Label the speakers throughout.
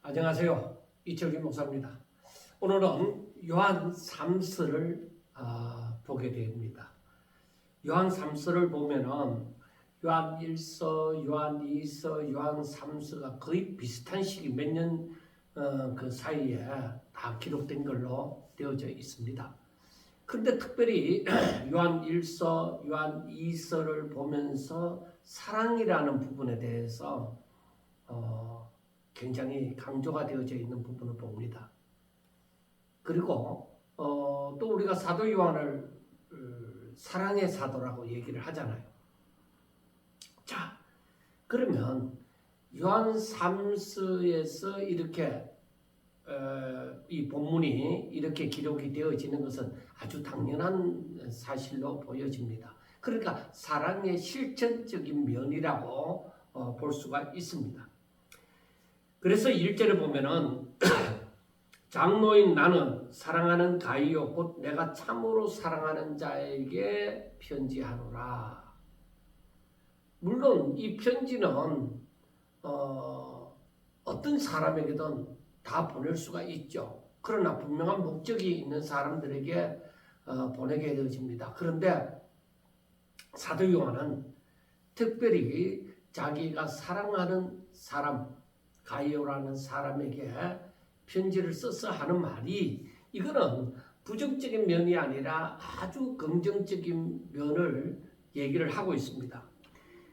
Speaker 1: 안녕하세요. 이철규 목사입니다. 오늘은 요한 3서를 보게 됩니다. 요한 3서를 보면은 요한 1서, 요한 2서, 요한 3서가 거의 비슷한 시기 몇 년 그 사이에 다 기록된 걸로 되어져 있습니다. 그런데 특별히 요한 1서, 요한 2서를 보면서 사랑이라는 부분에 대해서 굉장히 강조가 되어져 있는 부분을 봅니다. 그리고 또 우리가 사도 요한을 사랑의 사도라고 얘기를 하잖아요. 자, 그러면 요한 3서에서 이렇게 이 본문이 이렇게 기록이 되어지는 것은 아주 당연한 사실로 보여집니다. 그러니까 사랑의 실천적인 면이라고 볼 수가 있습니다. 그래서 1절에 보면은 장로인 나는 사랑하는 가이오 곧 내가 참으로 사랑하는 자에게 편지하노라. 물론 이 편지는 어떤 사람에게든 다 보낼 수가 있죠. 그러나 분명한 목적이 있는 사람들에게 보내게 되어집니다. 그런데 사도 요한은 특별히 자기가 사랑하는 사람 가이오라는 사람에게 편지를 써서 하는 말이 이거는 부정적인 면이 아니라 아주 긍정적인 면을 얘기를 하고 있습니다.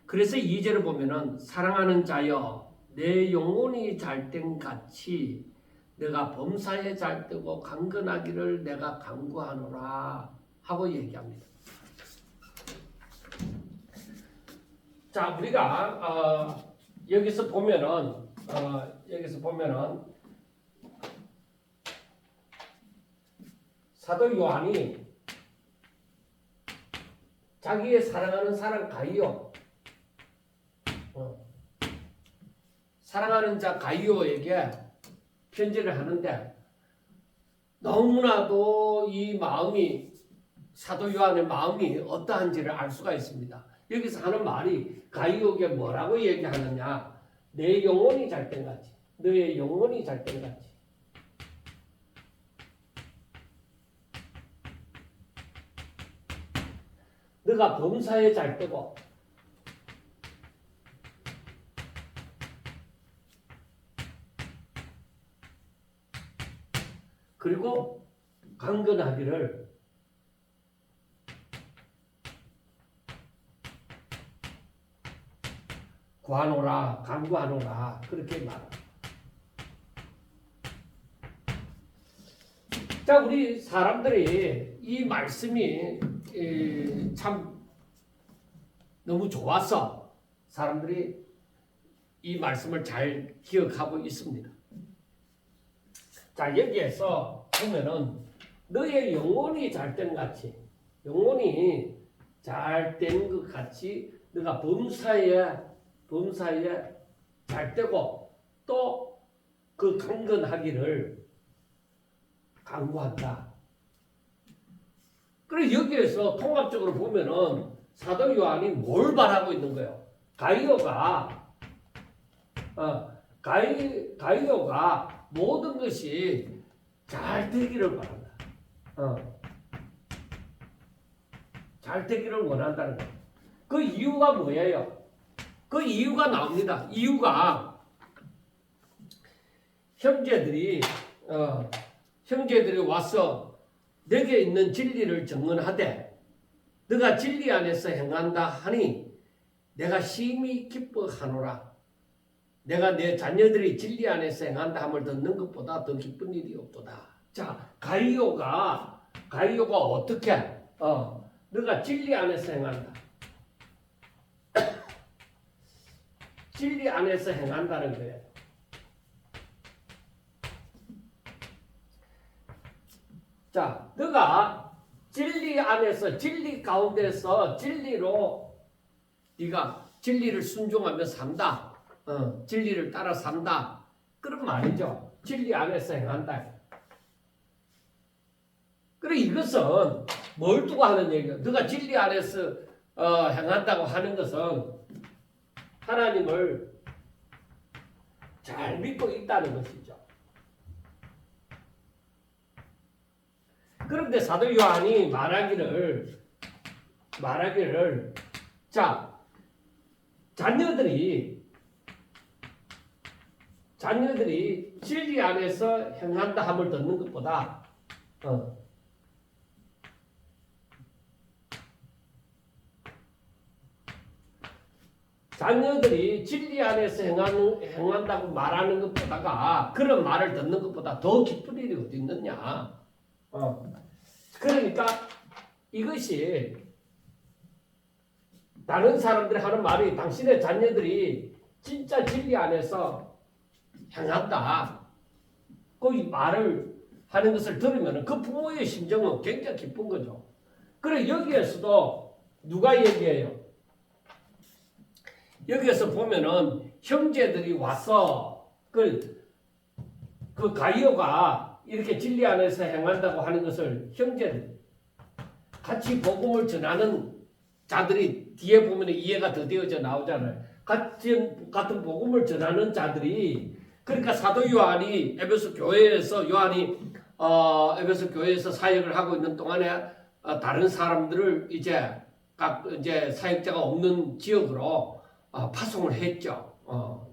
Speaker 1: 그래서 2절을 보면은 사랑하는 자여 내 영혼이 잘된 같이 내가 범사에 잘되고 강건하기를 내가 간구하노라 하고 얘기합니다. 자, 우리가 여기서 보면은 사도 요한이 자기의 사랑하는 사람 가이오, 사랑하는 자 가이오에게 편지를 하는데 너무나도 이 마음이 사도 요한의 마음이 어떠한지를 알 수가 있습니다. 여기서 하는 말이 가이오에게 뭐라고 얘기하느냐? 내 영혼이 잘된 같이, 너의 영혼이 잘된 같이. 너가 범사에 잘되고 그리고 강건하기를 구하노라, 간구하노라 그렇게 말합니다. 자, 우리 사람들이 이 말씀이 참 너무 좋아서 사람들이 이 말씀을 잘 기억하고 있습니다. 자, 여기에서 보면은 너의 영혼이 잘된 같이, 영혼이 잘된 것 같이 너가 범사에 잘되고 또 그 강건하기를 간구한다. 그래 여기에서 통합적으로 보면은 사도 요한이 뭘 바라고 있는 거예요? 가이오가 모든 것이 잘 되기를 바란다. 잘 되기를 원한다는 거예요. 그 이유가 뭐예요? 그 이유가 나옵니다. 이유가 형제들이 와서 내게 있는 진리를 증언하되 너가 진리 안에서 행한다 하니 내가 심히 기뻐하노라. 내가 내 자녀들이 진리 안에서 행한다 함을 듣는 것보다 더 기쁜 일이 없도다. 자, 가이오가 어떻게 너가 진리 안에서 행한다. 진리 안에서 행한다는 거예요. 자, 너가 진리 안에서 진리 가운데서 진리로 네가 진리를 순종하며 산다. 진리를 따라 산다. 그런 말이죠. 진리 안에서 행한다. 그래 이것은 뭘 두고 하는 얘기야? 너가 진리 안에서 행한다고 하는 것은 하나님을 잘 믿고 있다는 것이죠. 그런데 사도 요한이 말하기를 자, 자녀들이 진리 안에서 행한다 함을 듣는 것보다 자녀들이 진리 안에서 행한다고 말하는 것보다가 그런 말을 듣는 것보다 더 기쁜 일이 어디 있느냐. 그러니까 이것이 다른 사람들이 하는 말이 당신의 자녀들이 진짜 진리 안에서 행한다. 그 말을 하는 것을 들으면 그 부모의 심정은 굉장히 기쁜 거죠. 그래 여기에서도 누가 얘기해요? 여기에서 보면은 형제들이 와서 그 가이오가 이렇게 진리 안에서 행한다고 하는 것을 형제들 같이 복음을 전하는 자들이 뒤에 보면 이해가 더디어져 나오잖아요. 같은 복음을 전하는 자들이 그러니까 사도 요한이 에베소 교회에서 사역을 하고 있는 동안에 다른 사람들을 이제 사역자가 없는 지역으로 파송을 했죠.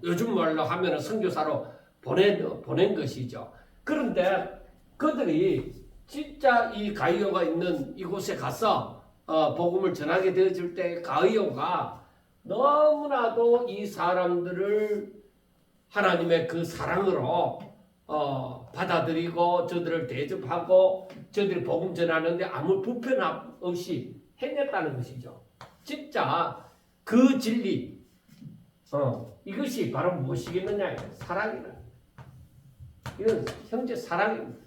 Speaker 1: 요즘 말로 하면은 선교사로 보낸 것이죠. 그런데 그들이 진짜 이 가이오가 있는 이곳에 가서 복음을 전하게 되어질 때 가이오가 너무나도 이 사람들을 하나님의 그 사랑으로 받아들이고 저들을 대접하고 저들이 복음 전하는데 아무 불편 없이 해냈다는 것이죠. 진짜 그 진리 이것이 바로 무엇이겠느냐? 사랑이다. 이건 형제 사랑입니다.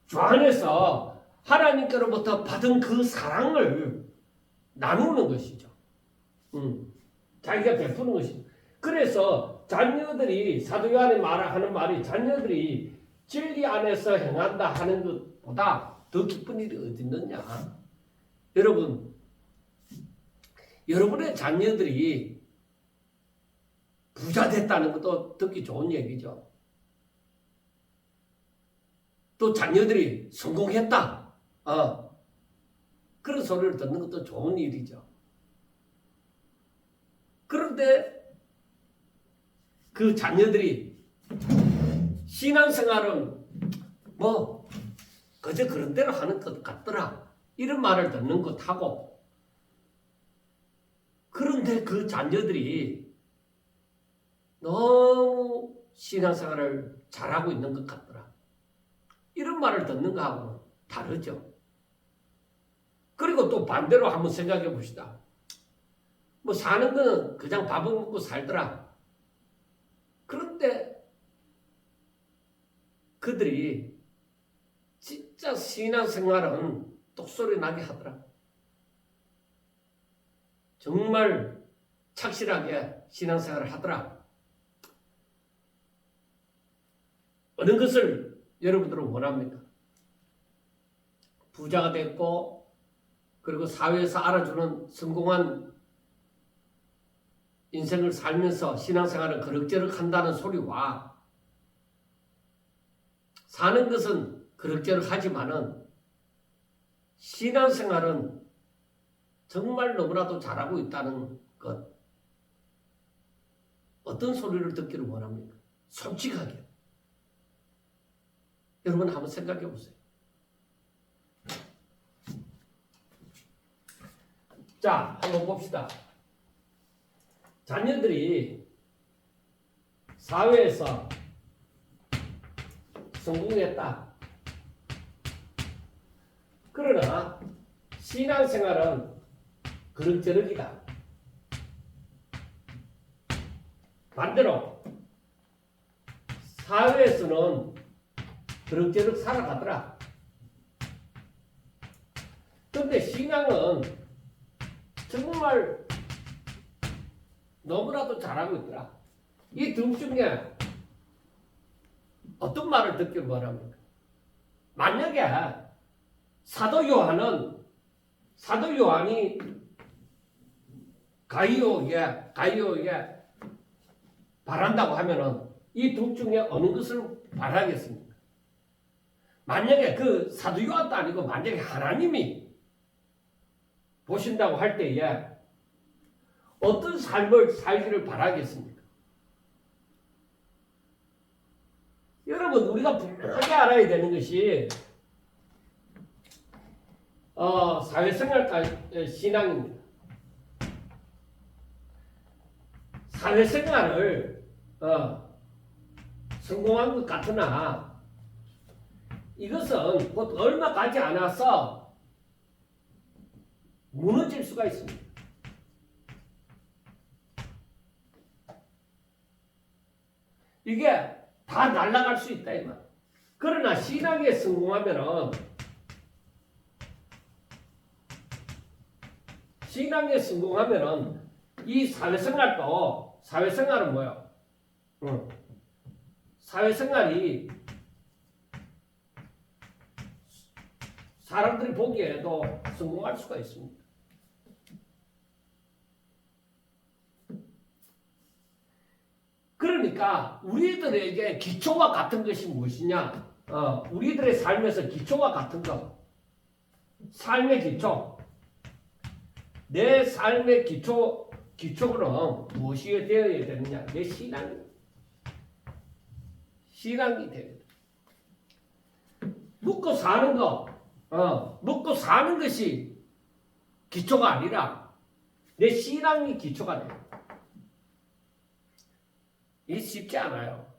Speaker 1: 주 안에서 하나님께로부터 받은 그 사랑을 나누는 것이죠. 자기가 베푸는 것이죠. 그래서 자녀들이 사도 요한이 하는 말이 자녀들이 진리 안에서 행한다 하는 것보다 더 기쁜 일이 어디 있느냐? 여러분의 자녀들이 부자 됐다는 것도 듣기 좋은 얘기죠. 또 자녀들이 성공했다. 그런 소리를 듣는 것도 좋은 일이죠. 그런데 그 자녀들이 신앙생활은 그저 그런 대로 하는 것 같더라. 이런 말을 듣는 것하고 그런데 그 자녀들이 너무 신앙생활을 잘하고 있는 것 같더라. 이런 말을 듣는 거하고는 다르죠. 그리고 또 반대로 한번 생각해 봅시다. 사는 거는 그냥 밥을 먹고 살더라. 그런데 그들이 진짜 신앙생활은 똑소리 나게 하더라. 정말 착실하게 신앙생활을 하더라. 어느 것을 여러분들은 원합니까? 부자가 됐고 그리고 사회에서 알아주는 성공한 인생을 살면서 신앙생활을 그럭저럭 한다는 소리와 사는 것은 그럭저럭 하지만은 신앙생활은 정말 너무나도 잘하고 있다는 것. 어떤 소리를 듣기를 원합니까? 솔직하게. 여러분 한번 생각해 보세요. 자, 한번 봅시다. 자녀들이 사회에서 성공했다. 그러나 신앙생활은 그럭저럭이다. 반대로 사회에서는 그럭저럭 살아가더라. 그런데 신앙은 정말 너무나도 잘하고 있더라. 이 둘 중에 어떤 말을 듣기를 원합니까? 만약에 사도 요한이 가이오에게 바란다고 하면은 이 둘 중에 어느 것을 바라겠습니까? 만약에 그 사도 요한도 아니고 만약에 하나님이 보신다고 할 때에 어떤 삶을 살기를 바라겠습니까? 여러분 우리가 분명하게 알아야 되는 것이 사회생활과 신앙입니다. 사회생활을 성공한 것 같으나 이것은 곧 얼마 가지 않아서 무너질 수가 있습니다. 이게 다 날아갈 수 있다 이 말. 그러나 신앙에 성공하면은 이 사회생활은 뭐야? 사회생활이 사람들이 보기에도 성공할 수가 있습니다. 그러니까 우리들에게 기초와 같은 것이 무엇이냐? 우리들의 삶에서 기초와 같은 것. 삶의 기초. 내 삶의 기초는 무엇이 되어야 되느냐? 내 신앙이 되어야 돼. 먹고 사는 것이 기초가 아니라 내 신앙이 기초가 돼요. 이게 쉽지 않아요.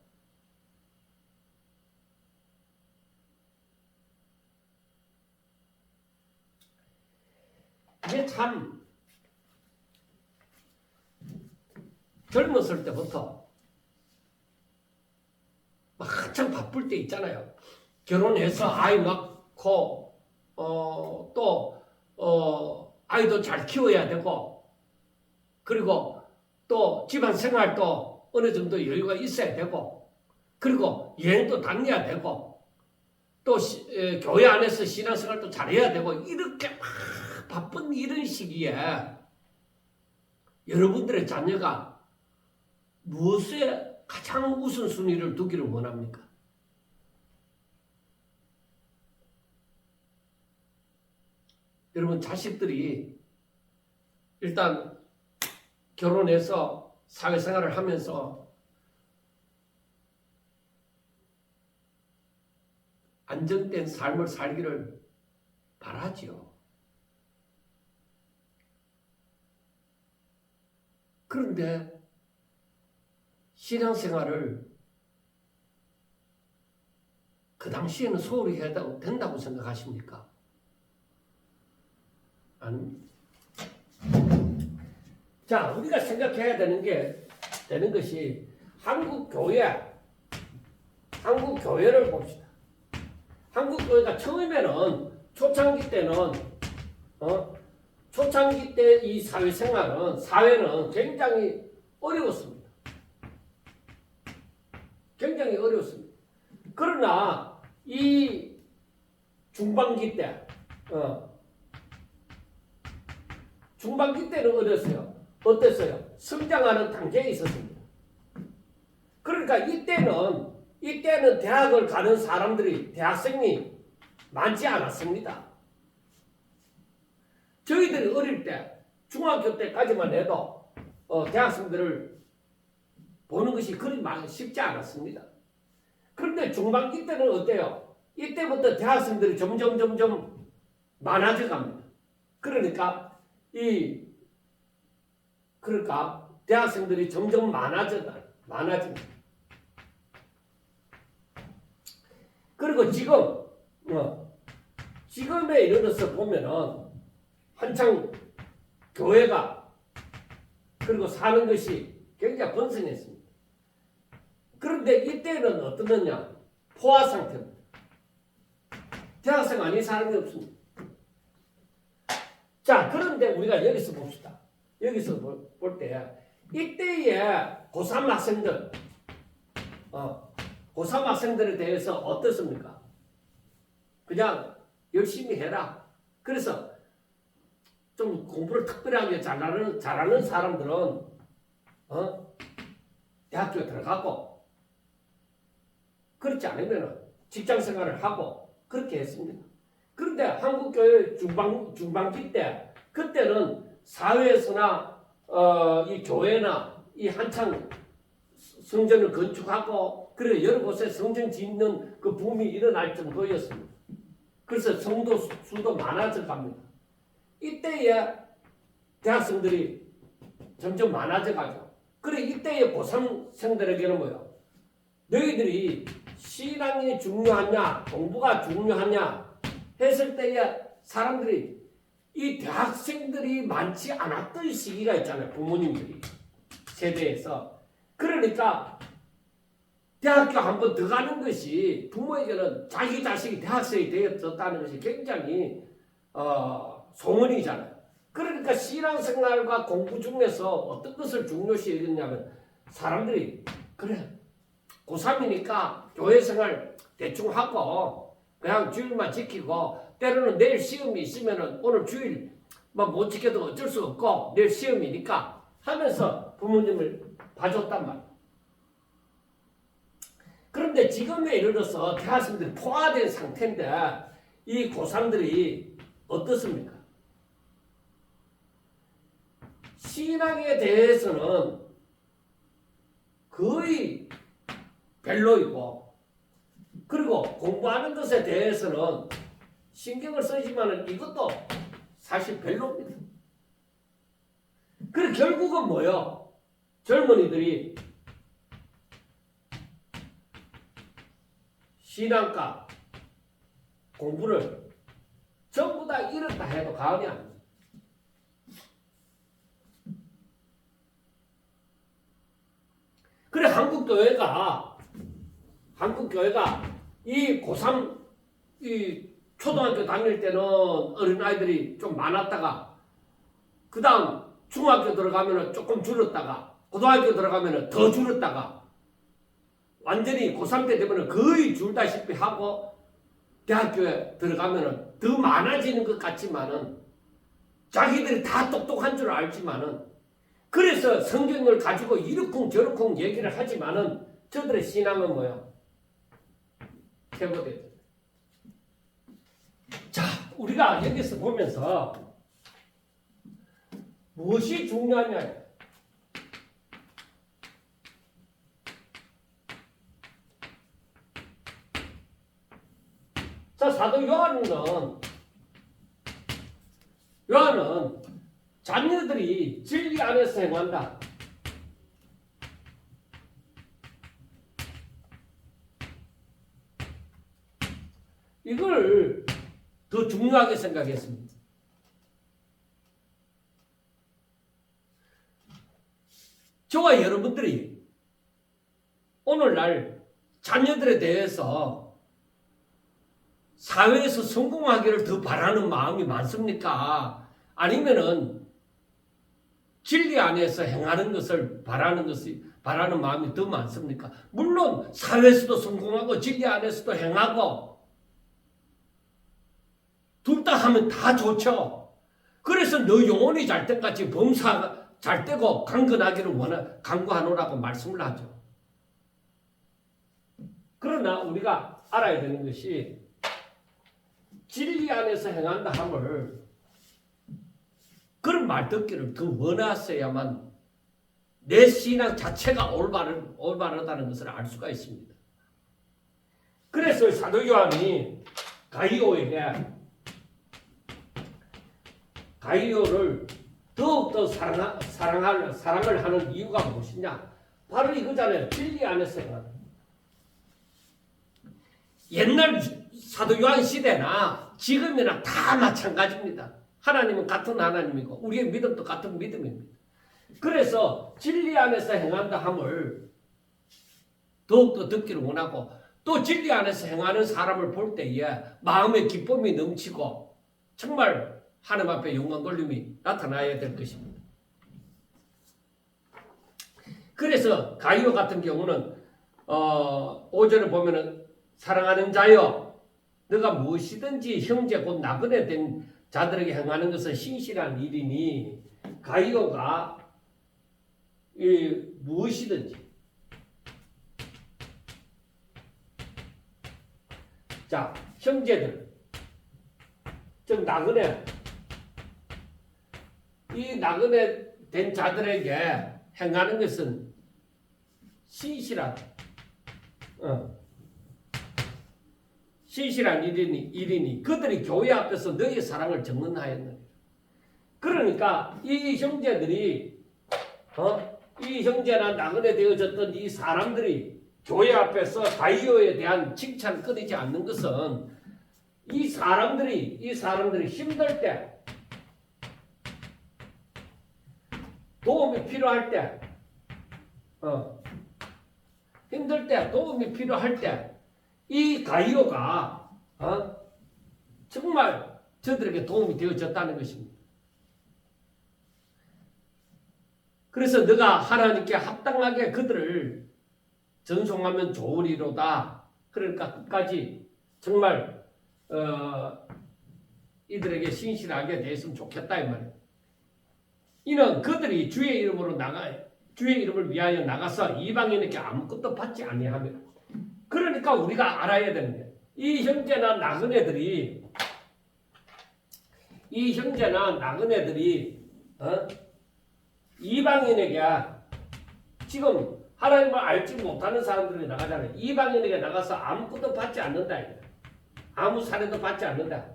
Speaker 1: 이게 참 젊었을 때부터 막 한참 바쁠 때 있잖아요. 결혼해서 아이 낳고 아이도 잘 키워야 되고 그리고 또 집안 생활도 어느 정도 여유가 있어야 되고 그리고 여행도 다녀야 되고 또 교회 안에서 신앙생활도 잘해야 되고 이렇게 막 바쁜 이런 시기에 여러분들의 자녀가 무엇에 가장 우선순위를 두기를 원합니까? 여러분 자식들이 일단 결혼해서 사회생활을 하면서 안정된 삶을 살기를 바라지요. 그런데 신앙생활을 그 당시에는 소홀히 해도 된다고 생각하십니까? 아닙니다. 자, 우리가 생각해야 되는 것이 한국 교회를 봅시다. 한국 교회가 처음에는 초창기 때 이 사회는 굉장히 어려웠습니다. 굉장히 어려웠습니다. 그러나 이 중반기 때는 어땠어요? 성장하는 단계에 있었습니다. 그러니까 이때는 대학을 가는 대학생이 많지 않았습니다. 저희들이 어릴 때, 중학교 때까지만 해도 대학생들을 보는 것이 그리 쉽지 않았습니다. 그런데 중반기 때는 어때요? 이때부터 대학생들이 점점 많아져 갑니다. 그러니까 대학생들이 점점 많아진다. 그리고 지금에 이르러서 보면은 한창 교회가 그리고 사는 것이 굉장히 번성했습니다. 그런데 이때는 어떠느냐? 포화 상태입니다. 대학생 아닌 사람이 없습니다. 자, 그런데 우리가 여기서 봅시다. 여기서 볼 때 이때의 고3 학생들에 대해서 어떻습니까? 그냥 열심히 해라. 그래서 좀 공부를 특별하게 잘하는 사람들은 대학교에 들어가고 그렇지 않으면 직장 생활을 하고 그렇게 했습니다. 그런데 한국교회 중반기 때 그때는 사회에서나 이 교회나 이 한창 성전을 건축하고 그래 여러 곳에 성전 짓는 그 붐이 일어날 정도였습니다. 그래서 성도 수도 많아져 갑니다. 이때에 대학생들이 점점 많아져 가죠. 그래 이때의 고3생들에게는 뭐예요? 너희들이 신앙이 중요하냐 공부가 중요하냐 했을 때에 사람들이 이 대학생들이 많지 않았던 시기가 있잖아요. 부모님들이 세대에서. 그러니까 대학교 한 번 더 가는 것이 부모에게는 자기 자식이 대학생이 되었다는 것이 굉장히 소문이잖아요. 그러니까 신앙생활과 공부 중에서 어떤 것을 중요시 여겼냐면 사람들이 그래 고3이니까 교회생활 대충 하고 그냥 주일만 지키고 때로는 내일 시험이 있으면 오늘 주일 못 지켜도 어쩔 수 없고 내일 시험이니까 하면서 부모님을 봐줬단 말이에요. 그런데 지금에 이르러서 대학생들이 포화된 상태인데 이 고3들이 어떻습니까? 신앙에 대해서는 거의 별로이고 그리고 공부하는 것에 대해서는 신경을 쓰지만 이것도 사실 별로입니다. 그래 결국은 뭐예요? 젊은이들이 신앙과 공부를 전부 다 잃었다 해도 과언이 아닙니다. 그래 한국교회가 이 고3 이 초등학교 다닐 때는 어린아이들이 좀 많았다가 그 다음 중학교 들어가면 조금 줄었다가 고등학교 들어가면 더 줄었다가 완전히 고3 때 되면 거의 줄다시피 하고 대학교에 들어가면 더 많아지는 것 같지만은 자기들이 다 똑똑한 줄 알지만은 그래서 성경을 가지고 이러쿵 저러쿵 얘기를 하지만은 저들의 신앙은 뭐야? 퇴보돼요. 자, 우리가 여기서 보면서 무엇이 중요하냐? 자, 사도 요한은 자녀들이 진리 안에서 행한다. 이걸 더 중요하게 생각했습니다. 저와 여러분들이 오늘날 자녀들에 대해서 사회에서 성공하기를 더 바라는 마음이 많습니까? 아니면은 진리 안에서 행하는 것을 바라는 마음이 더 많습니까? 물론 사회에서도 성공하고 진리 안에서도 행하고 둘 다 하면 다 좋죠. 그래서 너 영혼이 잘 때까지 범사가 잘 되고 강건하기를 간구하노라고 말씀을 하죠. 그러나 우리가 알아야 되는 것이 진리 안에서 행한다 함을 그런 말 듣기를 더 원하셔야만 내 신앙 자체가 올바르다는 것을 알 수가 있습니다. 그래서 사도 요한이 가이오를 더욱더 사랑을 하는 이유가 무엇이냐? 바로 이거잖아요. 진리 안에서 행하는. 옛날 사도 요한 시대나 지금이나 다 마찬가지입니다. 하나님은 같은 하나님이고 우리의 믿음도 같은 믿음입니다. 그래서 진리 안에서 행한다 함을 더욱더 듣기를 원하고 또 진리 안에서 행하는 사람을 볼 때에 마음의 기쁨이 넘치고 정말 하나님 앞에 영광 돌림이 나타나야 될 것입니다. 그래서 가이오 같은 경우는 5절에 보면은 사랑하는 자여 너가 무엇이든지 형제 곧 나그네 된 자들에게 행하는 것은 신실한 일이니 가이오가 무엇이든지 자, 형제들, 즉 나그네, 이 나그네 된 자들에게 행하는 것은 신실한 신실한 일이니 그들이 교회 앞에서 너희 사랑을 증언하였느니라. 그러니까 이 형제들이 이 형제나 나그네 되어졌던 이 사람들이 교회 앞에서 가이오에 대한 칭찬을 끊이지 않는 것은 이 사람들이 힘들 때, 도움이 필요할 때, 힘들 때, 도움이 필요할 때, 이 가이오가 정말 저들에게 도움이 되어졌다는 것입니다. 그래서 너가 하나님께 합당하게 그들을 전송하면 좋으리로다. 그러니까 끝까지 정말 이들에게 신실하게 대했으면 좋겠다 이 말이에요. 이는 그들이 주의 이름을 위하여 나가서 이방인에게 아무것도 받지 아니하며. 그러니까 우리가 알아야 되는 게 이 형제나 나그네들이 이방인에게 지금 하나님을 알지 못하는 사람들이 나가잖아요. 이방인에게 나가서 아무것도 받지 않는다. 아무 사례도 받지 않는다.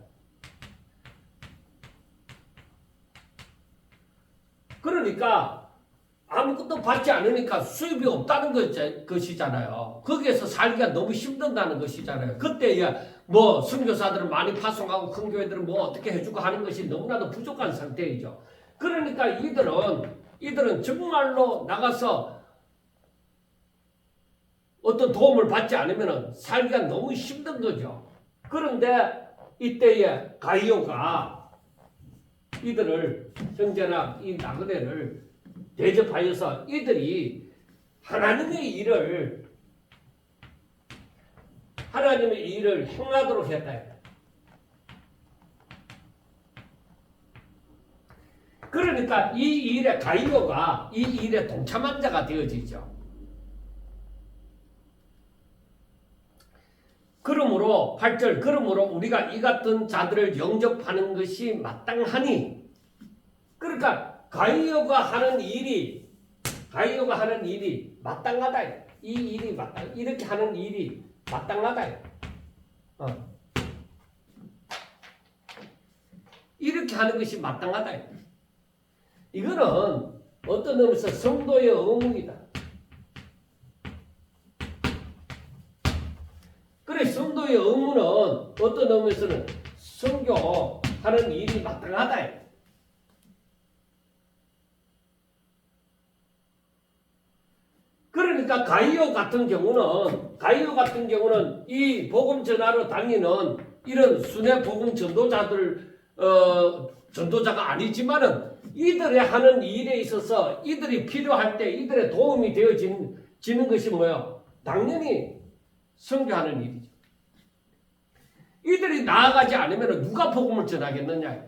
Speaker 1: 그러니까 아무것도 받지 않으니까 수입이 없다는 것이잖아요. 거기에서 살기가 너무 힘든다는 것이잖아요. 그때야 뭐 선교사들은 많이 파송하고 큰 교회들은 뭐 어떻게 해주고 하는 것이 너무나도 부족한 상태이죠. 그러니까 이들은 정말로 나가서 어떤 도움을 받지 않으면 살기가 너무 힘든 거죠. 그런데 이때에 가이오가 이들을 형제나 이 나그네를 대접하여서 이들이 하나님의 일을 행하도록 했다. 그러니까 이 일에 가이오가 이 일에 동참한 자가 되어지죠. 그러므로 8절 그러므로 우리가 이 같은 자들을 영접하는 것이 마땅하니. 그러니까 가이오가 하는 일이 마땅하다. 이 일이 이렇게 하는 일이 마땅하다. 이렇게 하는 것이 마땅하다. 이거는 어떤 의미에서 성도의 의무이다. 그래, 성도의 의무는 어떤 의미에서는 선교하는 일이 마땅하다. 그러니까 가이오 같은 경우는 이 복음 전하러 다니는 이런 순회 복음 전도자가 아니지만은 이들의 하는 일에 있어서 이들이 필요할 때 이들의 도움이 되어지는 것이 뭐예요? 당연히 선교하는 일이죠. 이들이 나아가지 않으면 누가 복음을 전하겠느냐?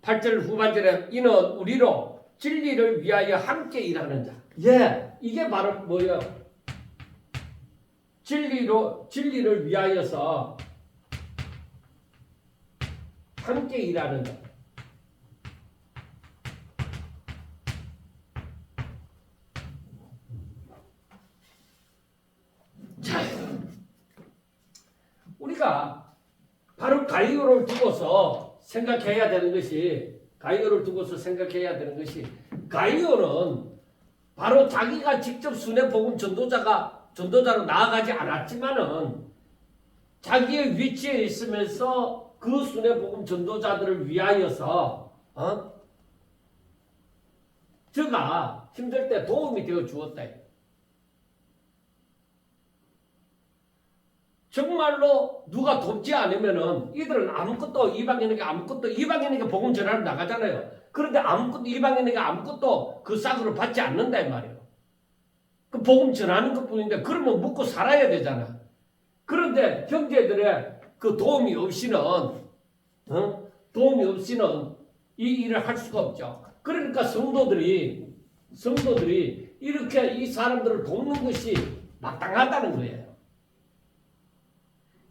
Speaker 1: 8절 후반절에 이는 우리로 진리를 위하여 함께 일하는 자. 이게 바로 뭐예요? 진리를 위하여서 함께 일하는 자. 자, 우리가 바로 가이오를 두고서 생각해야 되는 것이 가이오는 바로 자기가 직접 순회 복음 전도자로 나아가지 않았지만은 자기의 위치에 있으면서 그 순회 복음 전도자들을 위하여서 저가 힘들 때 도움이 되어 주었다. 정말로 누가 돕지 않으면은 이들은 이방인에게 복음 전하러 나가잖아요. 그런데 이방인에게 아무것도 그 싹으로 받지 않는다 이 말이에요. 그 복음 전하는 것뿐인데 그러면 먹고 살아야 되잖아. 그런데 형제들의 그 도움이 없이는 이 일을 할 수가 없죠. 그러니까 성도들이 성도들이 이렇게 이 사람들을 돕는 것이 마땅하다는 거예요.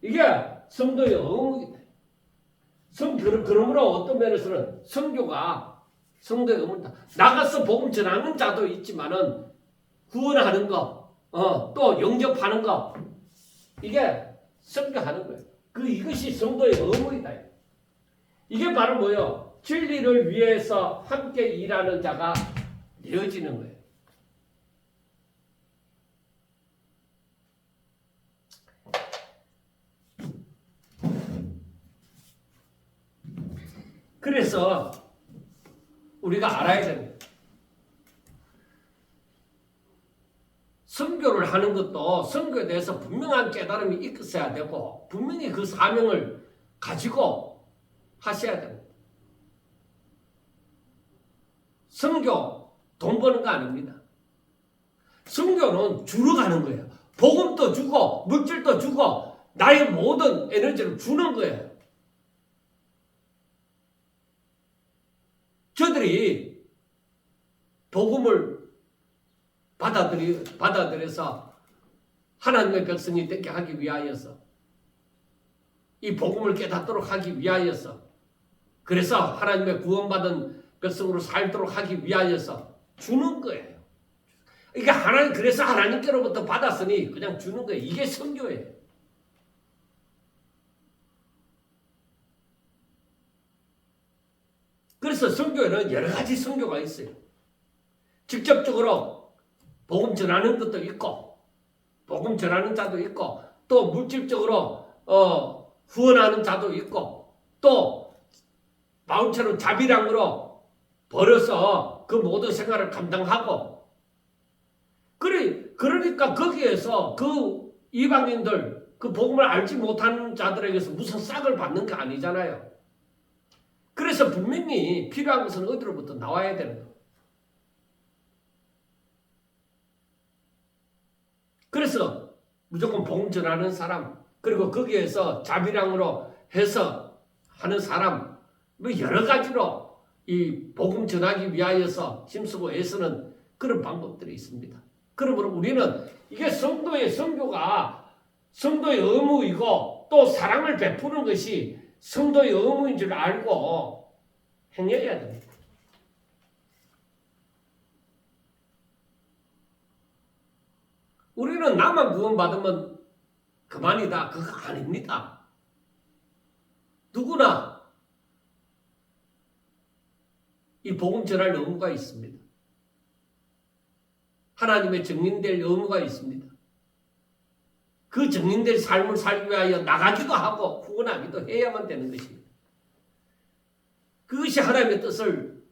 Speaker 1: 이게 성도의 의무이다. 그러므로 어떤 면에서는 선교가 성도의 의무다. 나가서 복음 전하는 자도 있지만은 구원하는 거, 또 영접하는 거, 이게 선교하는 거예요. 이것이 성도의 의무이다. 이게 바로 뭐예요? 진리를 위해서 함께 일하는 자가 되어지는 거예요. 그래서 우리가 알아야 됩니다. 선교를 하는 것도 선교에 대해서 분명한 깨달음이 있어야 되고 분명히 그 사명을 가지고 하셔야 됩니다. 선교 돈 버는 거 아닙니다. 선교는 주러 가는 거예요. 복음도 주고 물질도 주고 나의 모든 에너지를 주는 거예요. 저들이 복음을 받아들여서 하나님의 백성이 되게 하기 위하여서 이 복음을 깨닫도록 하기 위하여서 그래서 하나님의 구원받은 백성으로 살도록 하기 위하여서 주는 거예요. 그러니까 그래서 하나님께로부터 받았으니 그냥 주는 거예요. 이게 선교예요. 그래서 선교에는 여러 가지 선교가 있어요. 직접적으로 복음 전하는 것도 있고 복음 전하는 자도 있고 또 물질적으로 후원하는 자도 있고 또 바울처럼 자비랑으로 벌어서 그 모든 생활을 감당하고 그러니까 거기에서 그 이방인들 그 복음을 알지 못하는 자들에게서 무슨 싹을 받는 게 아니잖아요. 그래서 분명히 필요한 것은 어디로부터 나와야 되는 거예요. 그래서 무조건 복음 전하는 사람 그리고 거기에서 자비랑으로 해서 하는 사람 뭐 여러 가지로 이 복음 전하기 위하여서 힘쓰고 애쓰는 그런 방법들이 있습니다. 그러므로 우리는 이게 성도의 선교가 성도의 의무이고 또 사랑을 베푸는 것이 성도의 의무인 줄 알고 행해야 됩니다. 우리는 나만 구원받으면 그만이다. 그거 아닙니다. 누구나 이 복음 전할 의무가 있습니다. 하나님의 증인될 의무가 있습니다. 그 증인될 삶을 살기 위하여 나가기도 하고 후원하기도 해야만 되는 것입니다. 그것이 하나님의 뜻을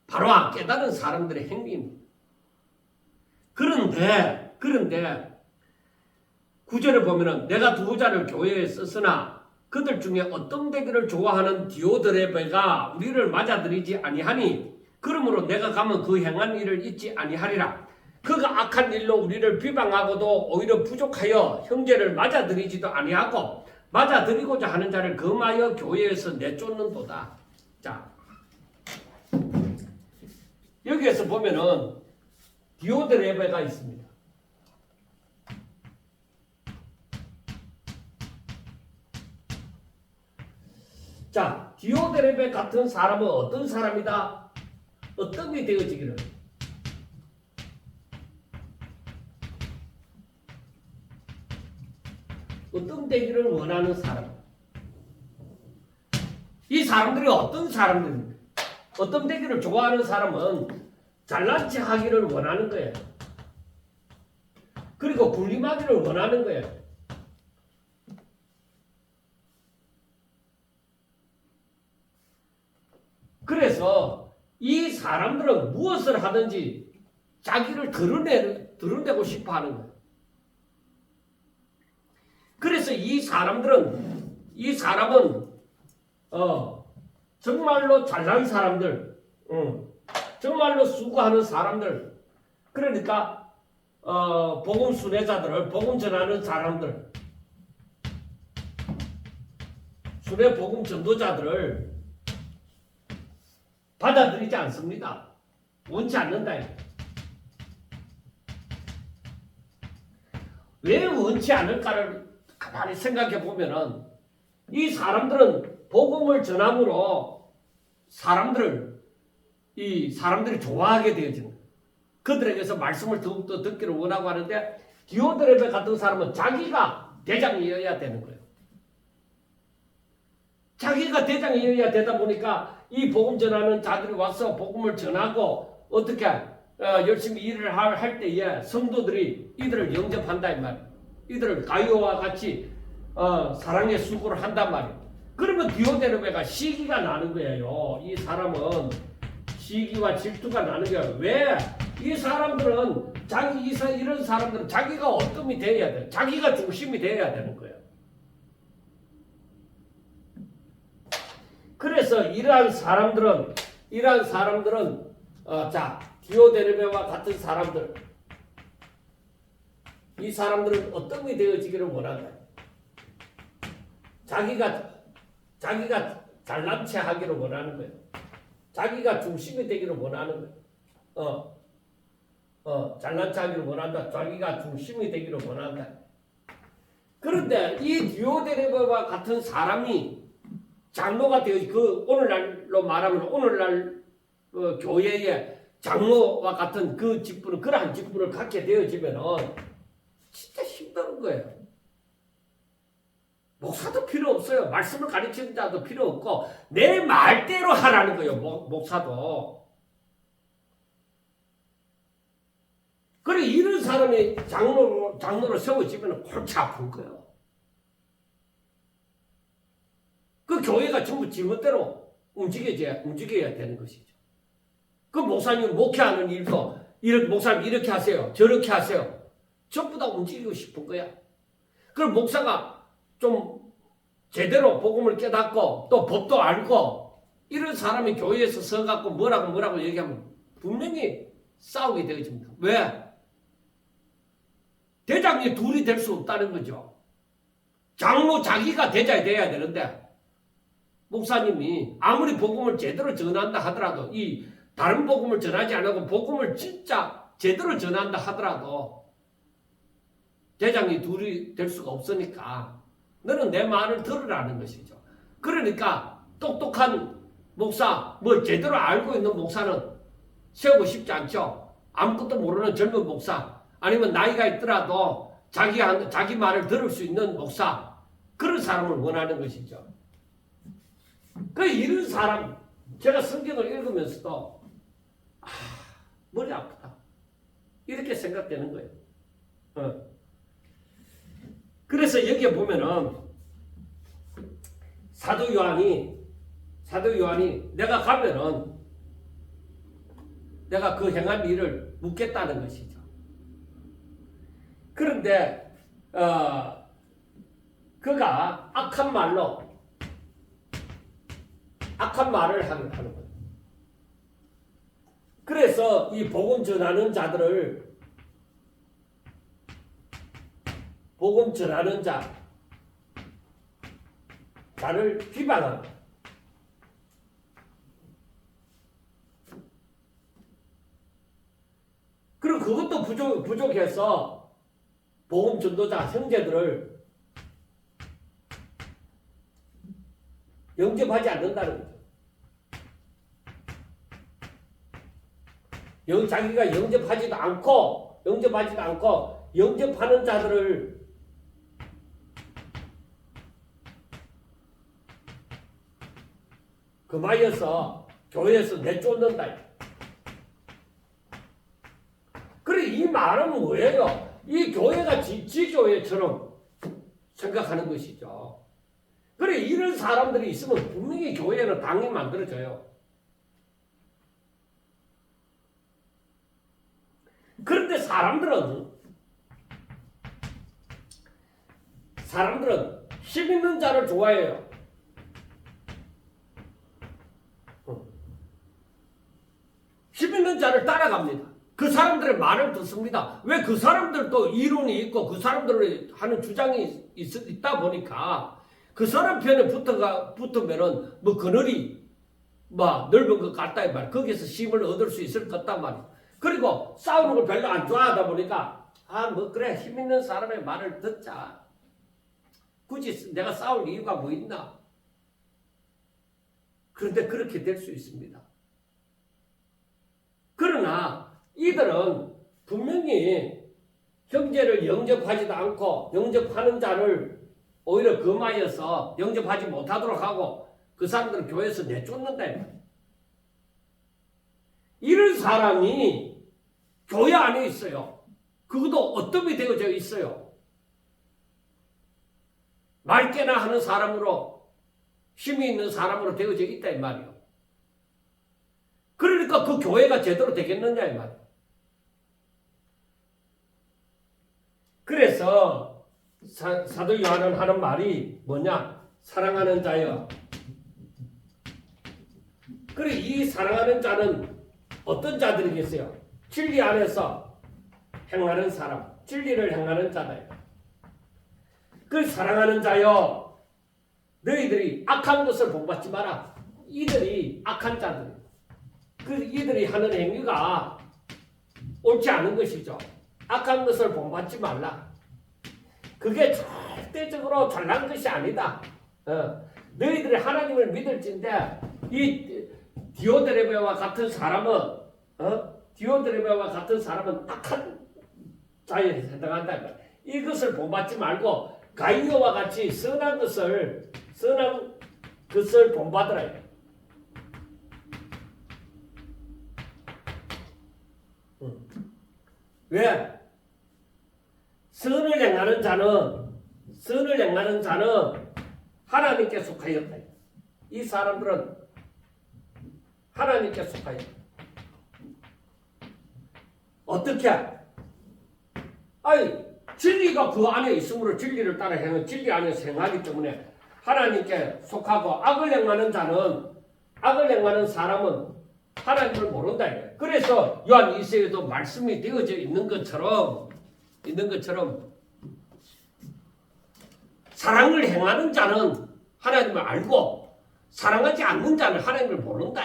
Speaker 1: 바로 깨달은 사람들의 행위입니다. 그런데 9절에 보면은 내가 두자를 교회에 썼으나 그들 중에 어떤 되기를 좋아하는 디오드레베가 우리를 맞아들이지 아니하니 그러므로 내가 가면 그 행한 일을 잊지 아니하리라. 그가 악한 일로 우리를 비방하고도 오히려 부족하여 형제를 맞아들이지도 아니하고 맞아들이고자 하는 자를 금하여 교회에서 내쫓는도다. 자, 여기에서 보면은 디오드레베가 있습니다. 자, 디오드레베 같은 사람은 어떤 사람이다? 어떤 게 되어지기를? 어떤 되기를 원하는 사람. 이 사람들이 어떤 사람들입니까? 어떤 되기를 좋아하는 사람은 잘난 체 하기를 원하는 거예요. 그리고 군림하기를 원하는 거예요. 그래서 이 사람들은 무엇을 하든지 자기를 드러내고 싶어 하는 거예요. 그래서 이 사람은 정말로 잘난 사람들, 정말로 수고하는 사람들, 그러니까 복음 순회자들을 복음 전하는 사람들, 순회 복음 전도자들을 받아들이지 않습니다. 원치 않는다. 왜 원치 않을까를 가만히 생각해 보면은 이 사람들은 복음을 전함으로 사람들이 좋아하게 되어지는 거예요. 그들에게서 말씀을 더욱더 듣기를 원하고 하는데 디오드레베 같은 사람은 자기가 대장이어야 되는 거예요. 자기가 대장이어야 되다 보니까 이 복음 전하는 자들이 와서 복음을 전하고 어떻게 열심히 일을 할 때에 성도들이 이들을 영접한다 이 말이에요. 이들을 가요와 같이 사랑의 수고를 한단 말이에요. 그러면 디오드레베가 시기가 나는 거예요. 이 사람은 시기와 질투가 나는 거예요. 왜? 이 사람들은 이런 사람들은 자기가 어둠이 되어야 돼요. 자기가 중심이 되어야 되는 거예요. 그래서 이러한 사람들은 디오드레베와 같은 사람들, 이 사람들은 어떤 게 되어지기를 원한다. 자기가 잘난 체 하기를 원하는 거예요. 자기가 중심이 되기를 원하는 거예요. 잘난 체 하기를 원한다. 자기가 중심이 되기를 원한다. 그런데 이 디오드레베와 같은 사람이 장로가 되어 오늘날로 말하면 오늘날 교회의 장로와 같은 그 직분을 그러한 직분을 갖게 되어지면은 진짜 힘든 거예요. 목사도 필요 없어요. 말씀을 가르치는 자도 필요 없고 내 말대로 하라는 거예요. 목사도. 그래 이런 사람이 장로로 세워지면 골치 아픈 거예요. 그 교회가 전부 지멋대로 움직여야 되는 것이죠. 그 목사님 목회하는 일도 목사님 이렇게 하세요. 저렇게 하세요. 전부 다 움직이고 싶은 거야. 그럼 목사가 좀 제대로 복음을 깨닫고 또 법도 알고 이런 사람이 교회에서 서갖고 뭐라고 얘기하면 분명히 싸우게 되어집니다. 왜? 대장이 둘이 될 수 없다는 거죠. 장로 자기가 대장이 돼야 되는데 목사님이 아무리 복음을 제대로 전한다 하더라도 이 다른 복음을 전하지 않고 복음을 진짜 제대로 전한다 하더라도 대장이 둘이 될 수가 없으니까 너는 내 말을 들으라는 것이죠. 그러니까 똑똑한 목사, 제대로 알고 있는 목사는 세우고 싶지 않죠. 아무것도 모르는 젊은 목사, 아니면 나이가 있더라도 자기 말을 들을 수 있는 목사, 그런 사람을 원하는 것이죠. 이런 사람, 제가 성경을 읽으면서도 머리 아프다 이렇게 생각되는 거예요. 그래서 여기에 보면은 사도 요한이 내가 가면은 내가 그 행한 일을 묻겠다는 것이죠. 그런데 그가 악한 말을 하는 거예요. 그래서 이 복음 전하는 자를 비방하는 거예요. 그리고 그것도 부족해서 복음 전도자 형제들을 영접하지 않는다는 거죠. 자기가 영접하지도 않고 영접하는 자들을 금하여서 교회에서 내쫓는다. 그래 이 말은 뭐예요? 이 교회가 지교회처럼 생각하는 것이죠. 그래 이런 사람들이 있으면 분명히 교회는 당이 만들어져요. 그런데 사람들은 힘 있는 자를 좋아해요. 힘 있는 자를 따라갑니다. 그 사람들의 말을 듣습니다. 왜? 그 사람들도 이론이 있고 그 사람들이 하는 주장이 있다 보니까 그 사람 편에 붙으면은 그늘이 넓은 것 같다 이 말. 거기서 힘을 얻을 수 있을 것 같단 말이에요. 그리고 싸우는 걸 별로 안 좋아하다 보니까 뭐 그래 힘 있는 사람의 말을 듣자. 굳이 내가 싸울 이유가 뭐 있나? 그런데 그렇게 될 수 있습니다. 그러나 이들은 분명히 형제를 영접하지도 않고 영접하는 자를 오히려 금하여서 영접하지 못하도록 하고 그 사람들을 교회에서 내쫓는다. 이런 사람이 교회 안에 있어요. 그것도 어떤 게 되어져 있어요. 맑게나 하는 사람으로 힘이 있는 사람으로 되어져 있다 이 말이에요. 그러니까 그 교회가 제대로 되겠느냐 이 말이에요. 그래서 사도 요한은 하는 말이 뭐냐? 사랑하는 자여. 그래 이 사랑하는 자는 어떤 자들이겠어요? 진리 안에서 행하는 사람, 진리를 행하는 자다. 그 사랑하는 자여, 너희들이 악한 것을 본받지 마라. 이들이 악한 자들. 그 이들이 하는 행위가 옳지 않은 것이죠. 악한 것을 본받지 말라. 그게 절대적으로 잘난 것이 아니다. 너희들이 하나님을 믿을진데 이 디오드레베와 같은 사람은 디오드레베와 같은 사람은 악한 자에 해당한다. 이것을 본받지 말고 가이오와 같이 선한 것을 본받으라. 왜? 선을 행하는 자는 하나님께 속하였다. 이 사람들은 하나님께 속하였다. 어떻게? 아니 진리가 그 안에 있으므로 진리를 따라 행하는 진리 안에서 행하기 때문에 하나님께 속하고 악을 행하는 사람은 하나님을 모른다. 그래서 요한 2세에도 말씀이 되어져 있는 것처럼 사랑을 행하는 자는 하나님을 알고 사랑하지 않는 자는 하나님을 모른다.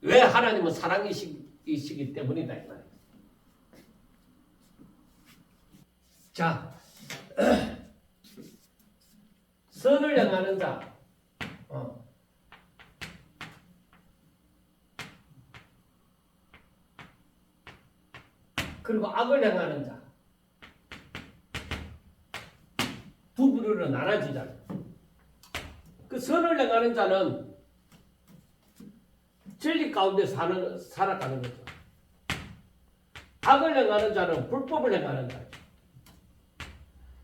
Speaker 1: 왜? 하나님은 사랑이시기 때문이다. 자, 선을 행하는 자, 그리고 악을 행하는 자, 두 부류로 나눠지잖아요. 그 선을 행하는 자는 진리 가운데 살아가는 거죠. 악을 행하는 자는 불법을 행하는 자죠.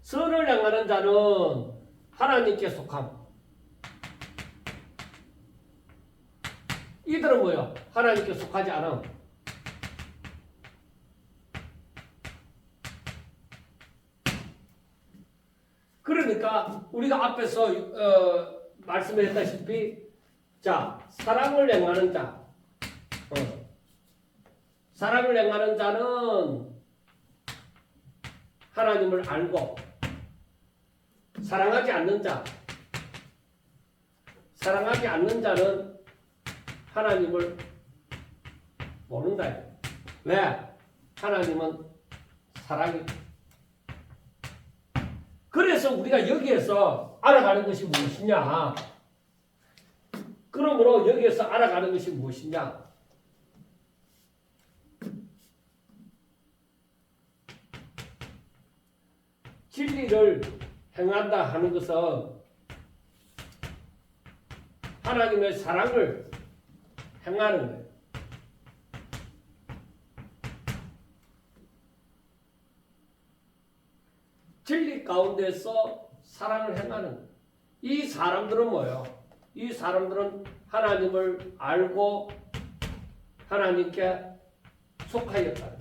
Speaker 1: 선을 행하는 자는 하나님께 속함. 이들은 뭐야? 하나님께 속하지 않아. 그러니까 우리가 앞에서 말씀했다시피 자 사랑을 행하는 자, 사랑을 행하는 자는 하나님을 알고 사랑하지 않는 자는 하나님을 모른다. 왜? 하나님은 사랑이. 그래서 우리가 여기에서 알아가는 것이 무엇이냐? 그러므로 여기에서 알아가는 것이 무엇이냐? 진리를 행한다 하는 것은 하나님의 사랑을 행하는 거예요. 진리 가운데서 사랑을 행하는 거예요. 이 사람들은 뭐예요? 이 사람들은 하나님을 알고 하나님께 속하였다.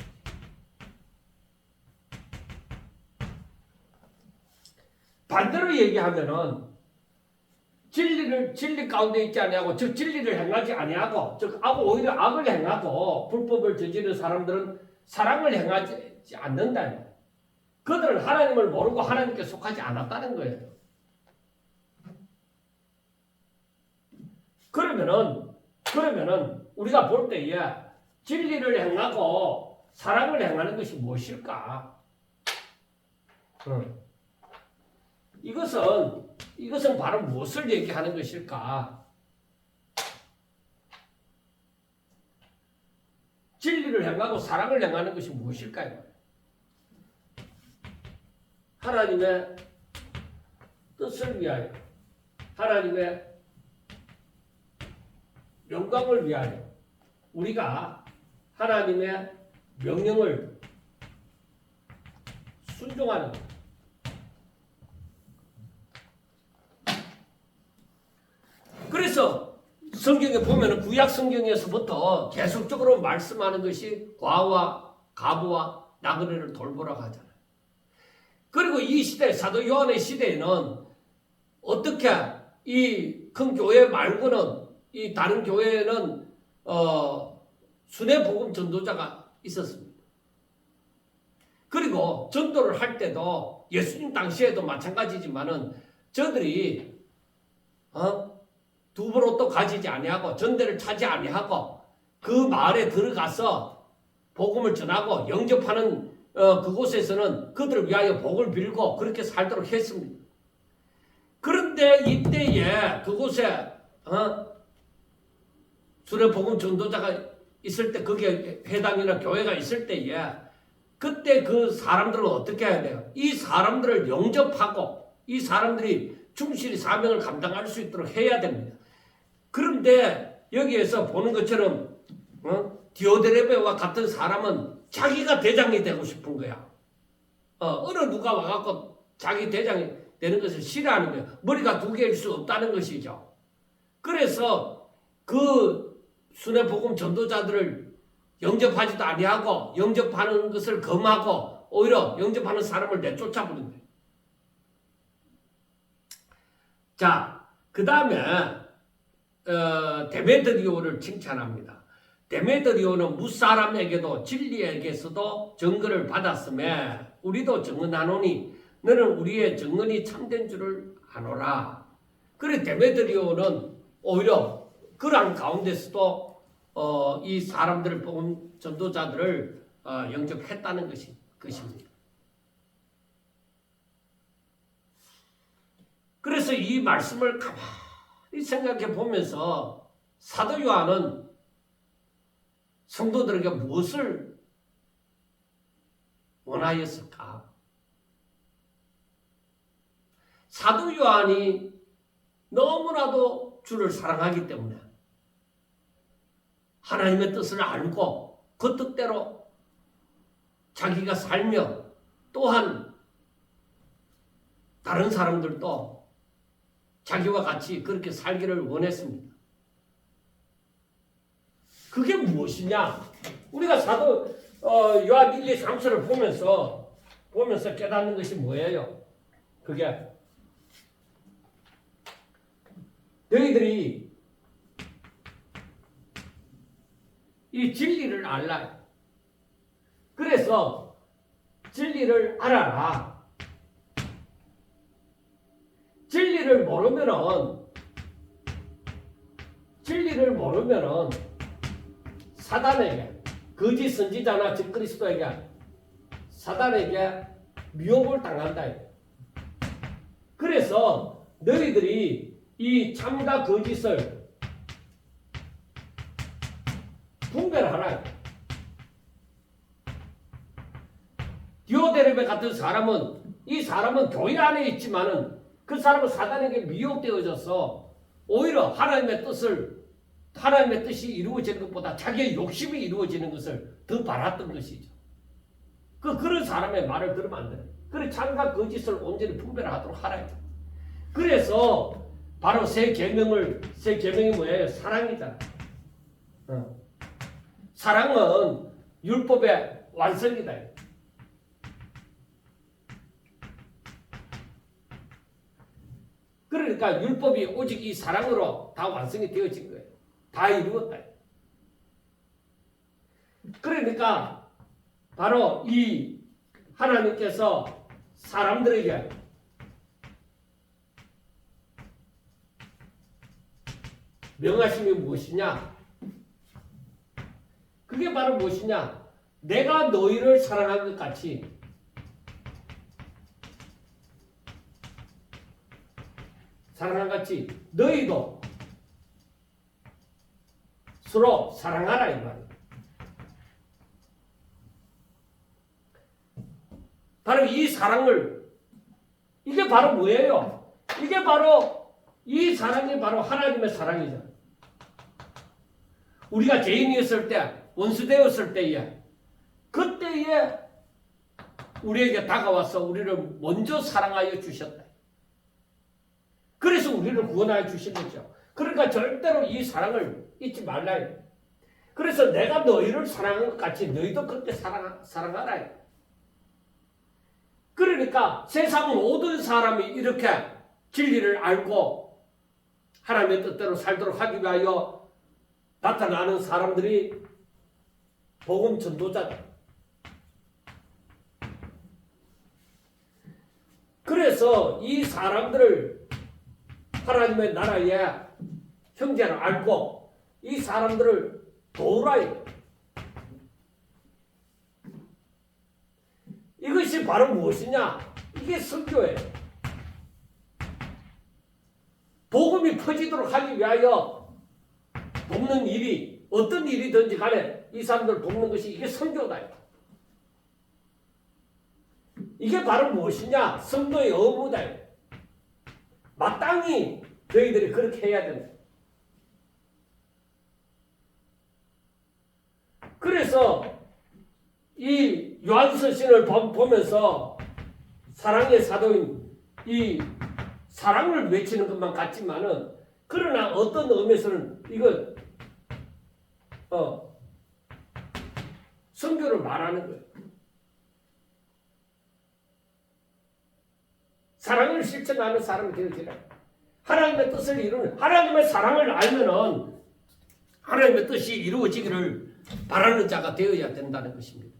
Speaker 1: 반대로 얘기하면은 진리 가운데 있지 아니하고 즉 진리를 행하지 아니하고 즉 오히려 악을 행하고 불법을 저지르는 사람들은 사랑을 행하지 않는다. 그들은 하나님을 모르고 하나님께 속하지 않았다는 거예요. 그러면은 우리가 볼 때에 진리를 행하고 사랑을 행하는 것이 무엇일까? 이것은 바로 무엇을 얘기하는 것일까? 진리를 행하고 사랑을 행하는 것이 무엇일까요? 하나님의 뜻을 위하여, 하나님의 영광을 위하여 우리가 하나님의 명령을 순종하는 것. 그래서 성경에 보면 구약 성경에서부터 계속적으로 말씀하는 것이 과와 가부와 나그네를 돌보라고 하잖아요. 그리고 이 시대, 사도 요한의 시대에는 어떻게 이 큰 교회 말고는 이 다른 교회에는 순회 복음 전도자가 있었습니다. 그리고 전도를 할 때도 예수님 당시에도 마찬가지지만은 저들이 두부로또 가지지 아니하고 전대를 차지 아니하고 그 마을에 들어가서 복음을 전하고 영접하는 그곳에서는 그들을 위하여 복을 빌고 그렇게 살도록 했습니다. 그런데 이때에 그곳에 순회 복음 전도자가 있을 때 거기에 회당이나 교회가 있을 때에 그때 그 사람들은 어떻게 해야 돼요? 이 사람들을 영접하고 이 사람들이 충실히 사명을 감당할 수 있도록 해야 됩니다. 그런데 여기에서 보는 것처럼 디오드레베와 같은 사람은 자기가 대장이 되고 싶은 거야. 어느 누가 와갖고 자기 대장이 되는 것을 싫어하는 거야. 머리가 두 개일 수 없다는 것이죠. 그래서 그 순회 복음 전도자들을 영접하지도 아니하고 영접하는 것을 금하고 오히려 영접하는 사람을 내쫓아 버린 거예요. 자, 그 다음에 데메드리오를 칭찬합니다. 데메드리오는 무사람에게도 진리에게서도 증거를 받았음에 우리도 증언하노니 너는 우리의 증언이 참된 줄을 아노라. 그래 데메드리오는 오히려 그런 가운데서도 이 사람들을 복음 전도자들을 영접했다는 것입니다. 그래서 이 말씀을 가만히 생각해 보면서 사도 요한은 성도들에게 무엇을 원하였을까? 사도 요한이 너무나도 주를 사랑하기 때문에 하나님의 뜻을 알고 그 뜻대로 자기가 살며 또한 다른 사람들도 자기와 같이 그렇게 살기를 원했습니다. 그게 무엇이냐? 우리가 사도 요한 1, 2, 3서를 보면서 깨닫는 것이 뭐예요? 그게 너희들이 이 진리를 알라. 그래서 진리를 알아라. 진리를 모르면은 사단에게 거짓 선지자나 즉 그리스도에게 사단에게 미혹을 당한다. 그래서 너희들이 이 참과 거짓을 분별하라. 디오데르베 같은 사람은 이 사람은 교회 안에 있지만은 그 사람은 사단에게 미혹되어져서 오히려 하나님의 뜻이 이루어지는 것보다 자기의 욕심이 이루어지는 것을 더 바랐던 것이죠. 그런 사람의 말을 들으면 안 돼요. 그래 참과 거짓을 온전히 분별하도록 하라. 그래서 바로 새 계명이 뭐예요? 사랑이잖아. 사랑은 율법의 완성이다. 그러니까 율법이 오직 이 사랑으로 다 완성이 되어진 거예요. 다 이루었다. 그러니까 바로 이 하나님께서 사람들에게 명하심이 무엇이냐? 그게 바로 무엇이냐? 내가 너희를 사랑한 것 같이 너희도 서로 사랑하라 이 말이에요. 바로 이 사랑을, 이게 바로 뭐예요? 이게 바로 이 사랑이 바로 하나님의 사랑이죠. 우리가 죄인이었을 때, 원수되었을 때에, 그때에 우리에게 다가와서 우리를 먼저 사랑하여 주셨다. 그래서 우리를 구원하여 주신 거죠. 그러니까 절대로 이 사랑을 잊지 말라. 그래서 내가 너희를 사랑한 것 같이 너희도 그렇게 사랑하라. 그러니까 세상 모든 사람이 이렇게 진리를 알고 하나님의 뜻대로 살도록 하기 위하여 나타나는 사람들이 복음 전도자다. 그래서 이 사람들을 하나님의 나라의 형제를 알고 이 사람들을 도우라. 이것이 바로 무엇이냐? 이게 선교예요. 복음이 퍼지도록 하기 위하여 돕는 일이 어떤 일이든지 간에 이 사람들을 돕는 것이 이게 선교다. 이게 바로 무엇이냐? 성도의 의무다. 마땅히 너희들이 그렇게 해야 된다. 그래서 이 요한서신을 보면서 사랑의 사도인 이 사랑을 외치는 것만 같지만은 그러나 어떤 의미에서는 이거 선교를 말하는 거예요. 사랑을 실천하는 사람이 되어지라. 하나님의 뜻을 이루는, 하나님의 사랑을 알면은 하나님의 뜻이 이루어지기를 바라는 자가 되어야 된다는 것입니다.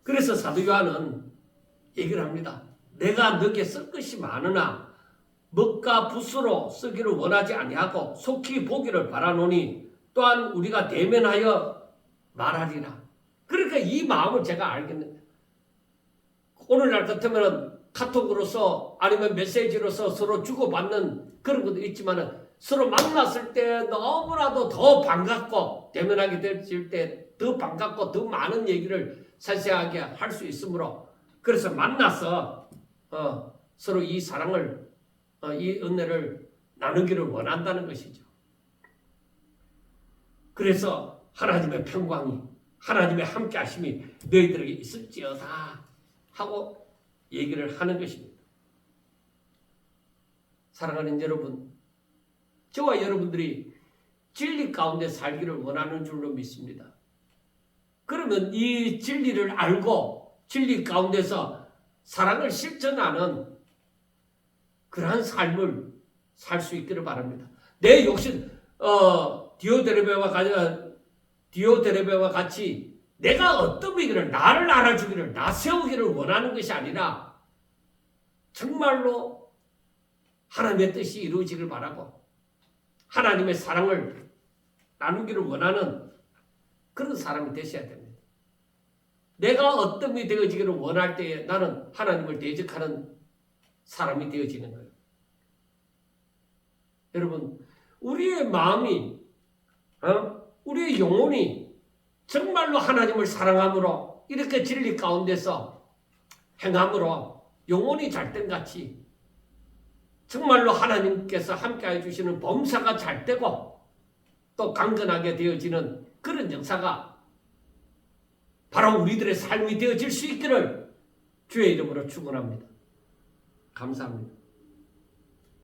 Speaker 1: 그래서 사도 요한은 얘기를 합니다. 내가 너에게 쓸 것이 많으나 먹과 붓으로 쓰기를 원하지 아니하고 속히 보기를 바라노니 또한 우리가 대면하여 말하리라. 그러니까 이 마음을 제가 알겠는데 오늘날 같으면 카톡으로서 아니면 메시지로서 서로 주고받는 그런 것도 있지만 서로 만났을 때 너무나도 더 반갑고 대면하게 될 때 더 반갑고 더 많은 얘기를 세세하게 할 수 있으므로 그래서 만나서 서로 이 사랑을 이 은혜를 나누기를 원한다는 것이죠. 그래서 하나님의 평강이 하나님의 함께 하심이 너희들에게 있을지어다 하고 얘기를 하는 것입니다. 사랑하는 여러분, 저와 여러분들이 진리 가운데 살기를 원하는 줄로 믿습니다. 그러면 이 진리를 알고 진리 가운데서 사랑을 실천하는 그러한 삶을 살 수 있기를 바랍니다. 내 욕심, 디오데레베와 같이 내가 어떤 이기를 나를 알아주기를 나 세우기를 원하는 것이 아니라 정말로 하나님의 뜻이 이루어지길 바라고 하나님의 사랑을 나누기를 원하는 그런 사람이 되셔야 됩니다. 내가 어떤 이 되어지기를 원할 때에 나는 하나님을 대적하는 사람이 되어지는 거예요. 여러분, 우리의 마음이 우리의 영혼이 정말로 하나님을 사랑함으로 이렇게 진리 가운데서 행함으로 영혼이 잘된같이 정말로 하나님께서 함께해 주시는 범사가 잘되고 또 강건하게 되어지는 그런 역사가 바로 우리들의 삶이 되어질 수 있기를 주의 이름으로 축원합니다. 감사합니다.